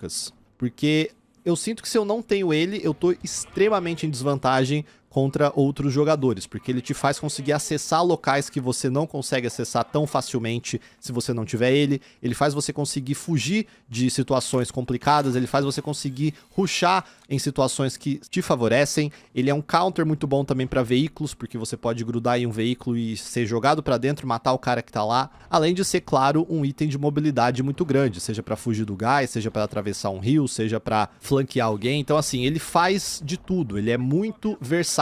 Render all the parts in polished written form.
táticas. Porque eu sinto que se eu não tenho ele, eu tô extremamente em desvantagem contra outros jogadores, porque ele te faz conseguir acessar locais que você não consegue acessar tão facilmente se você não tiver ele. Ele faz você conseguir fugir de situações complicadas, ele faz você conseguir rushar em situações que te favorecem. Ele é um counter muito bom também para veículos, porque você pode grudar em um veículo e ser jogado para dentro, matar o cara que tá lá. Além de ser, claro, um item de mobilidade muito grande, seja para fugir do gás, seja para atravessar um rio, seja para flanquear alguém. Então assim, ele faz de tudo, ele é muito versátil.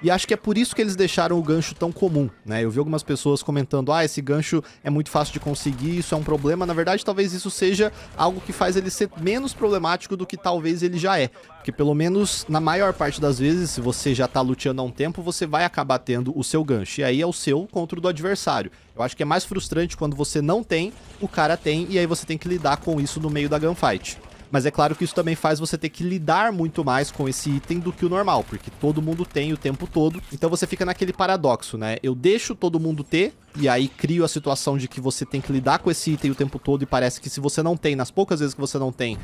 E acho que é por isso que eles deixaram o gancho tão comum, né? Eu vi algumas pessoas comentando, esse gancho é muito fácil de conseguir, isso é um problema. Na verdade, talvez isso seja algo que faz ele ser menos problemático do que talvez ele já é. Porque pelo menos, na maior parte das vezes, se você já tá luteando há um tempo, você vai acabar tendo o seu gancho. E aí é o seu contra o do adversário. Eu acho que é mais frustrante quando você não tem, o cara tem, e aí você tem que lidar com isso no meio da gunfight. Mas é claro que isso também faz você ter que lidar muito mais com esse item do que o normal, porque todo mundo tem o tempo todo. Então você fica naquele paradoxo, né? Eu deixo todo mundo ter, e aí crio a situação de que você tem que lidar com esse item o tempo todo, e parece que se você não tem, nas poucas vezes que você não tem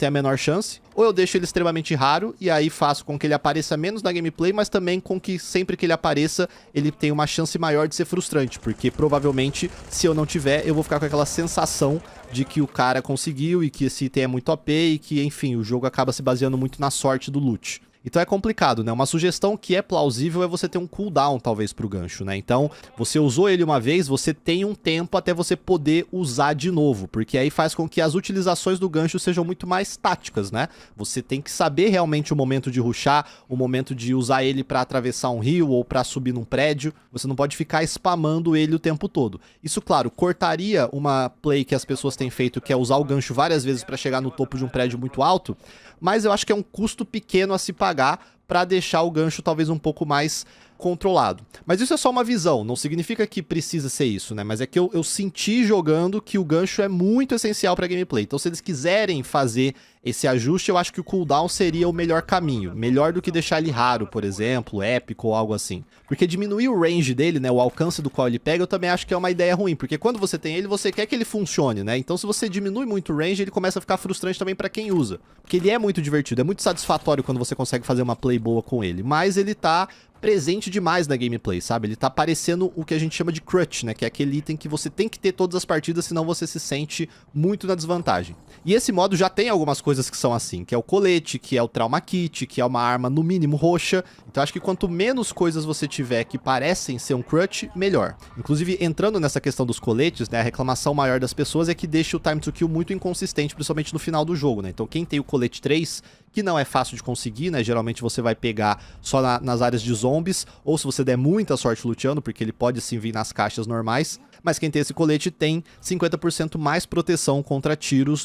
a menor chance. Ou eu deixo ele extremamente raro, e aí faço com que ele apareça menos na gameplay, mas também com que sempre que ele apareça, ele tenha uma chance maior de ser frustrante, porque provavelmente, se eu não tiver, eu vou ficar com aquela sensação de que o cara conseguiu e que esse item é muito OP e que, enfim, o jogo acaba se baseando muito na sorte do loot. Então é complicado, né? Uma sugestão que é plausível é você ter um cooldown, talvez, pro gancho, né? Então, você usou ele uma vez, você tem um tempo até você poder usar de novo, porque aí faz com que as utilizações do gancho sejam muito mais táticas, né? Você tem que saber realmente o momento de rushar, o momento de usar ele pra atravessar um rio ou pra subir num prédio. Você não pode ficar spamando ele o tempo todo. Isso, claro, cortaria uma play que as pessoas têm feito, que é usar o gancho várias vezes pra chegar no topo de um prédio muito alto, mas eu acho que é um custo pequeno a se pagar para deixar o gancho talvez um pouco mais controlado. Mas isso é só uma visão, não significa que precisa ser isso, né? Mas é que eu senti jogando que o gancho é muito essencial para gameplay. Então se eles quiserem fazer esse ajuste, eu acho que o cooldown seria o melhor caminho. Melhor do que deixar ele raro, por exemplo, épico ou algo assim. Porque diminuir o range dele, né, o alcance do qual ele pega, eu também acho que é uma ideia ruim. Porque quando você tem ele, você quer que ele funcione, né? Então se você diminui muito o range, ele começa a ficar frustrante também para quem usa. Porque ele é muito divertido, é muito satisfatório quando você consegue fazer uma play boa com ele. Mas ele tá presente demais na gameplay, sabe? Ele tá parecendo o que a gente chama de crutch, né? Que é aquele item que você tem que ter todas as partidas, senão você se sente muito na desvantagem. E esse modo já tem algumas coisas que são assim, que é o colete, que é o trauma kit, que é uma arma no mínimo roxa. Então acho que quanto menos coisas você tiver que parecem ser um crutch, melhor. Inclusive, entrando nessa questão dos coletes, né? A reclamação maior das pessoas é que deixa o time to kill muito inconsistente, principalmente no final do jogo, né? Então quem tem o colete 3, que não é fácil de conseguir, né? Geralmente você vai pegar só nas áreas de zombies, ou se você der muita sorte luteando, porque ele pode sim vir nas caixas normais. Mas quem tem esse colete tem 50% mais proteção contra tiros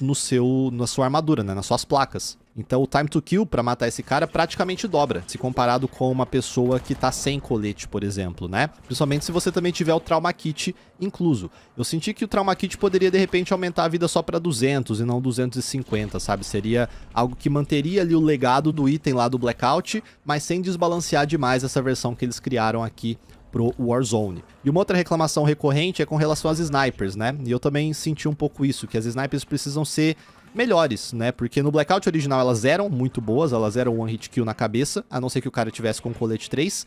na sua armadura, né? Nas suas placas. Então o time to kill pra matar esse cara praticamente dobra, se comparado com uma pessoa que tá sem colete, por exemplo, né? Principalmente se você também tiver o trauma kit incluso. Eu senti que o trauma kit poderia de repente aumentar a vida só pra 200 e não 250, sabe? Seria algo que manteria ali o legado do item lá do Blackout, mas sem desbalancear demais essa versão que eles criaram aqui pro Warzone. E uma outra reclamação recorrente é com relação às snipers, né? E eu também senti um pouco isso, que as snipers precisam ser melhores, né? Porque no Blackout original elas eram muito boas, elas eram one hit kill na cabeça, a não ser que o cara tivesse com colete 3.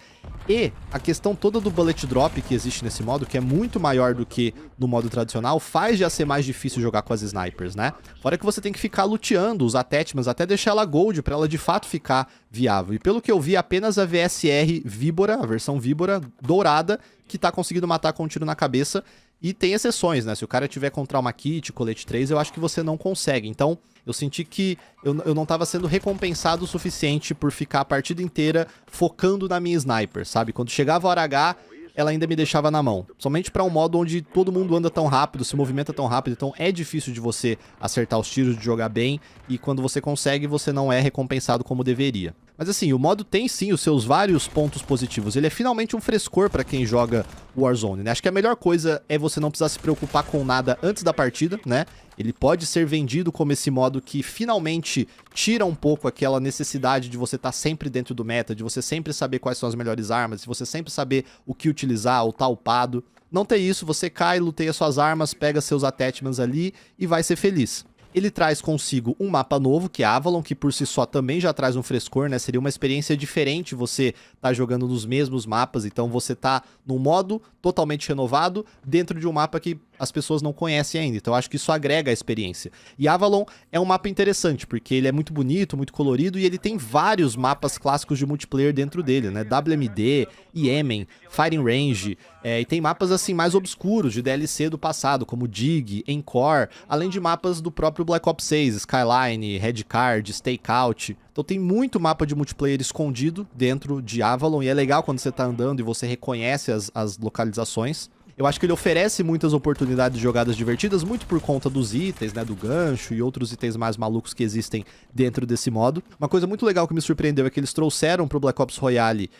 E a questão toda do bullet drop que existe nesse modo, que é muito maior do que no modo tradicional, faz já ser mais difícil jogar com as snipers, né? Fora que você tem que ficar luteando os attachments até deixar ela gold pra ela de fato ficar viável. E pelo que eu vi, apenas a VSR Víbora, a versão Víbora dourada, que tá conseguindo matar com um tiro na cabeça. E tem exceções, né? Se o cara tiver com trauma kit, colete 3, eu acho que você não consegue. Então, eu senti que eu não tava sendo recompensado o suficiente por ficar a partida inteira focando na minha sniper, sabe? Quando chegava a hora H, ela ainda me deixava na mão. Somente pra um modo onde todo mundo anda tão rápido, se movimenta tão rápido, então é difícil de você acertar os tiros, de jogar bem, e quando você consegue, você não é recompensado como deveria. Mas assim, o modo tem sim os seus vários pontos positivos. Ele é finalmente um frescor pra quem joga Warzone, né? Acho que a melhor coisa é você não precisar se preocupar com nada antes da partida, né? Ele pode ser vendido como esse modo que finalmente tira um pouco aquela necessidade de você estar sempre dentro do meta, de você sempre saber quais são as melhores armas, de você sempre saber o que utilizar, ou tá upado. Não tem isso, você cai, luteia suas armas, pega seus attachments ali e vai ser feliz. Ele traz consigo um mapa novo, que é Avalon, que por si só também já traz um frescor, né? Seria uma experiência diferente você tá jogando nos mesmos mapas, então você tá num modo totalmente renovado dentro de um mapa que as pessoas não conhecem ainda. Então eu acho que isso agrega a experiência. E Avalon é um mapa interessante, porque ele é muito bonito, muito colorido, e ele tem vários mapas clássicos de multiplayer dentro dele, né? WMD, Yemen, Firing Range, e tem mapas assim mais obscuros de DLC do passado, como Dig, Encore, além de mapas do próprio Black Ops 6, Skyline, Red Card, Stakeout. Então tem muito mapa de multiplayer escondido dentro de Avalon, e é legal quando você tá andando e você reconhece as localizações. Eu acho que ele oferece muitas oportunidades de jogadas divertidas, muito por conta dos itens, né, do gancho e outros itens mais malucos que existem dentro desse modo. Uma coisa muito legal que me surpreendeu é que eles trouxeram pro Black Ops Royale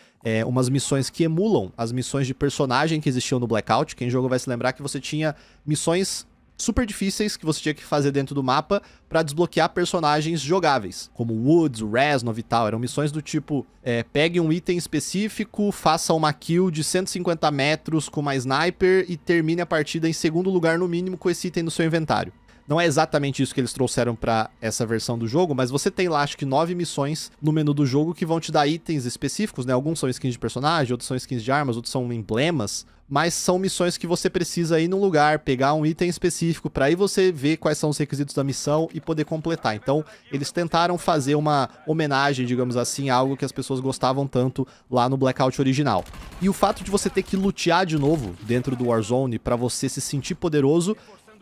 umas missões que emulam as missões de personagem que existiam no Blackout. Quem jogou vai se lembrar que você tinha missões super difíceis que você tinha que fazer dentro do mapa pra desbloquear personagens jogáveis, como Woods, Reznov e tal. Eram missões do tipo, pegue um item específico, faça uma kill de 150 metros com uma sniper e termine a partida em segundo lugar no mínimo com esse item no seu inventário. Não é exatamente isso que eles trouxeram pra essa versão do jogo, mas você tem lá, acho que 9 missões no menu do jogo que vão te dar itens específicos, né? Alguns são skins de personagem, outros são skins de armas, outros são emblemas, mas são missões que você precisa ir num lugar, pegar um item específico pra aí você ver quais são os requisitos da missão e poder completar. Então, eles tentaram fazer uma homenagem, digamos assim, a algo que as pessoas gostavam tanto lá no Blackout original. E o fato de você ter que lutear de novo dentro do Warzone pra você se sentir poderoso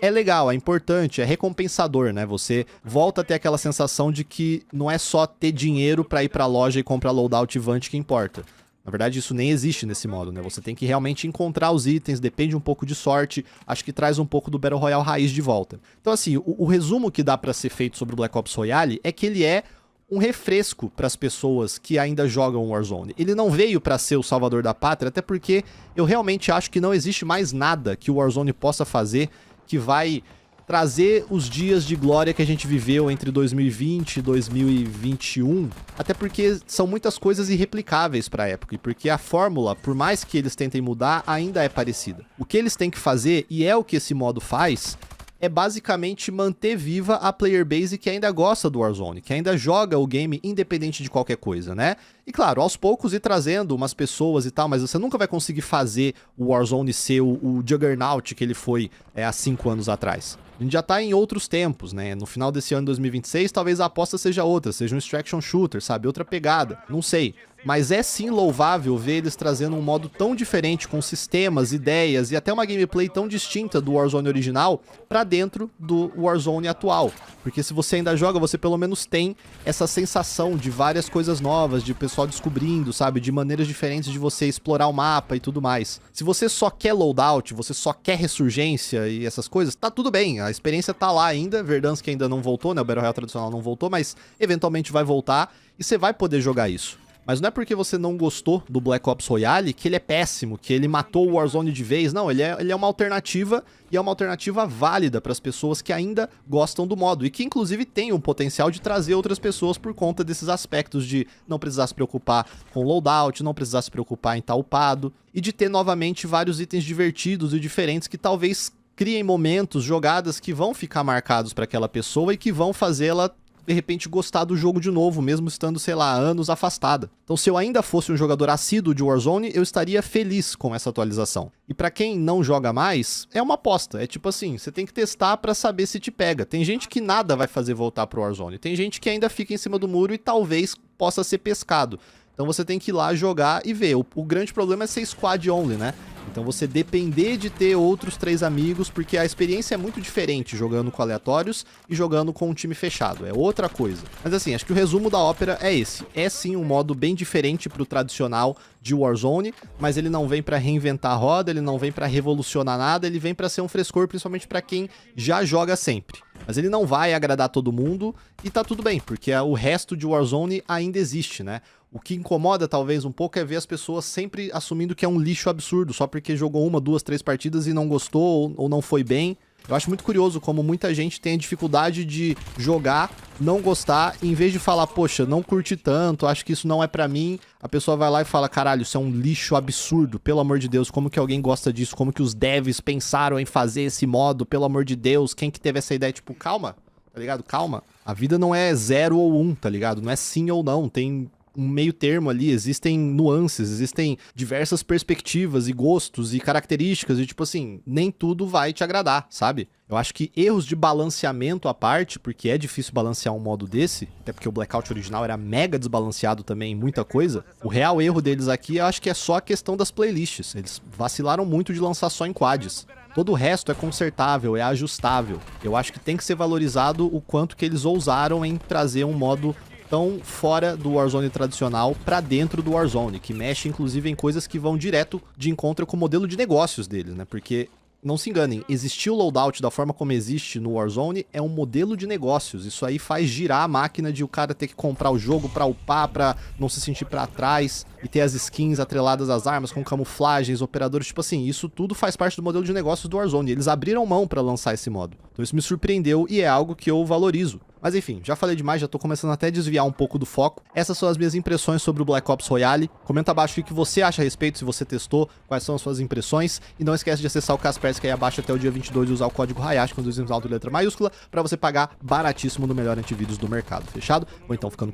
é legal, é importante, é recompensador, né? Você volta a ter aquela sensação de que não é só ter dinheiro pra ir pra loja e comprar loadout e vant que importa. Na verdade, isso nem existe nesse modo, né? Você tem que realmente encontrar os itens, depende um pouco de sorte, acho que traz um pouco do Battle Royale raiz de volta. Então, assim, o resumo que dá pra ser feito sobre o Black Ops Royale é que ele é um refresco para as pessoas que ainda jogam Warzone. Ele não veio para ser o salvador da pátria, até porque eu realmente acho que não existe mais nada que o Warzone possa fazer que vai trazer os dias de glória que a gente viveu entre 2020 e 2021, até porque são muitas coisas irreplicáveis para a época, e porque a fórmula, por mais que eles tentem mudar, ainda é parecida. O que eles têm que fazer, e é o que esse modo faz, é basicamente manter viva a player base que ainda gosta do Warzone, que ainda joga o game independente de qualquer coisa, né? E claro, aos poucos ir trazendo umas pessoas e tal, mas você nunca vai conseguir fazer o Warzone ser o Juggernaut que ele foi há 5 anos atrás. A gente já tá em outros tempos, né? No final desse ano 2026, talvez a aposta seja outra, seja um extraction shooter, sabe? Outra pegada, não sei. Mas é sim louvável ver eles trazendo um modo tão diferente, com sistemas, ideias e até uma gameplay tão distinta do Warzone original pra dentro do Warzone atual. Porque se você ainda joga, você pelo menos tem essa sensação de várias coisas novas, de pessoal descobrindo, sabe? De maneiras diferentes de você explorar o mapa e tudo mais. Se você só quer loadout, você só quer ressurgência e essas coisas, tá tudo bem. A experiência tá lá ainda, Verdansk ainda não voltou, né? O Battle Royale tradicional não voltou, mas eventualmente vai voltar e você vai poder jogar isso. Mas não é porque você não gostou do Black Ops Royale que ele é péssimo, que ele matou o Warzone de vez. Não, ele é uma alternativa, e é uma alternativa válida para as pessoas que ainda gostam do modo. E que inclusive tem um potencial de trazer outras pessoas por conta desses aspectos de não precisar se preocupar com loadout, não precisar se preocupar em estar upado. E de ter novamente vários itens divertidos e diferentes que talvez criem momentos, jogadas que vão ficar marcados para aquela pessoa e que vão fazê-la de repente gostar do jogo de novo, mesmo estando, sei lá, anos afastada. Então, se eu ainda fosse um jogador assíduo de Warzone, eu estaria feliz com essa atualização. E pra quem não joga mais, é uma aposta. É tipo assim, você tem que testar pra saber se te pega. Tem gente que nada vai fazer voltar pro Warzone. Tem gente que ainda fica em cima do muro e talvez possa ser pescado. Então você tem que ir lá jogar e ver. O grande problema é ser squad only, né? Então você depender de ter outros 3 amigos, porque a experiência é muito diferente jogando com aleatórios e jogando com um time fechado. É outra coisa. Mas assim, acho que o resumo da ópera é esse. É sim um modo bem diferente pro tradicional de Warzone, mas ele não vem pra reinventar a roda, ele não vem pra revolucionar nada, ele vem pra ser um frescor, principalmente pra quem já joga sempre. Mas ele não vai agradar todo mundo e tá tudo bem, porque o resto de Warzone ainda existe, né? O que incomoda talvez um pouco é ver as pessoas sempre assumindo que é um lixo absurdo, só porque jogou 1, 2, 3 partidas e não gostou ou não foi bem. Eu acho muito curioso como muita gente tem a dificuldade de jogar, não gostar, e em vez de falar, poxa, não curti tanto, acho que isso não é pra mim, a pessoa vai lá e fala, caralho, isso é um lixo absurdo, pelo amor de Deus, como que alguém gosta disso, como que os devs pensaram em fazer esse modo, pelo amor de Deus, quem que teve essa ideia? Tipo, calma, tá ligado? Calma. A vida não é 0 ou 1, tá ligado? Não é sim ou não, tem um meio termo ali, existem nuances, existem diversas perspectivas e gostos e características e tipo assim, nem tudo vai te agradar, sabe? Eu acho que erros de balanceamento à parte, porque é difícil balancear um modo desse, até porque o Blackout original era mega desbalanceado também em muita coisa, o real erro deles aqui eu acho que é só a questão das playlists, eles vacilaram muito de lançar só em quads. Todo o resto é consertável, é ajustável. Eu acho que tem que ser valorizado o quanto que eles ousaram em trazer um modo tão fora do Warzone tradicional pra dentro do Warzone, que mexe inclusive em coisas que vão direto de encontro com o modelo de negócios deles, né? Porque, não se enganem, existir o loadout da forma como existe no Warzone é um modelo de negócios. Isso aí faz girar a máquina de o cara ter que comprar o jogo pra upar, pra não se sentir pra trás, e ter as skins atreladas às armas com camuflagens, operadores, tipo assim, isso tudo faz parte do modelo de negócios do Warzone. Eles abriram mão pra lançar esse modo. Então isso me surpreendeu e é algo que eu valorizo. Mas enfim, já falei demais, já tô começando até a desviar um pouco do foco. Essas são as minhas impressões sobre o Black Ops Royale. Comenta abaixo o que você acha a respeito, se você testou, quais são as suas impressões. E não esquece de acessar o Kaspersky aí abaixo até o dia 22 e usar o código Hayashi com 2 alto e letra maiúscula pra você pagar baratíssimo no melhor antivírus do mercado, fechado? Vou então ficando por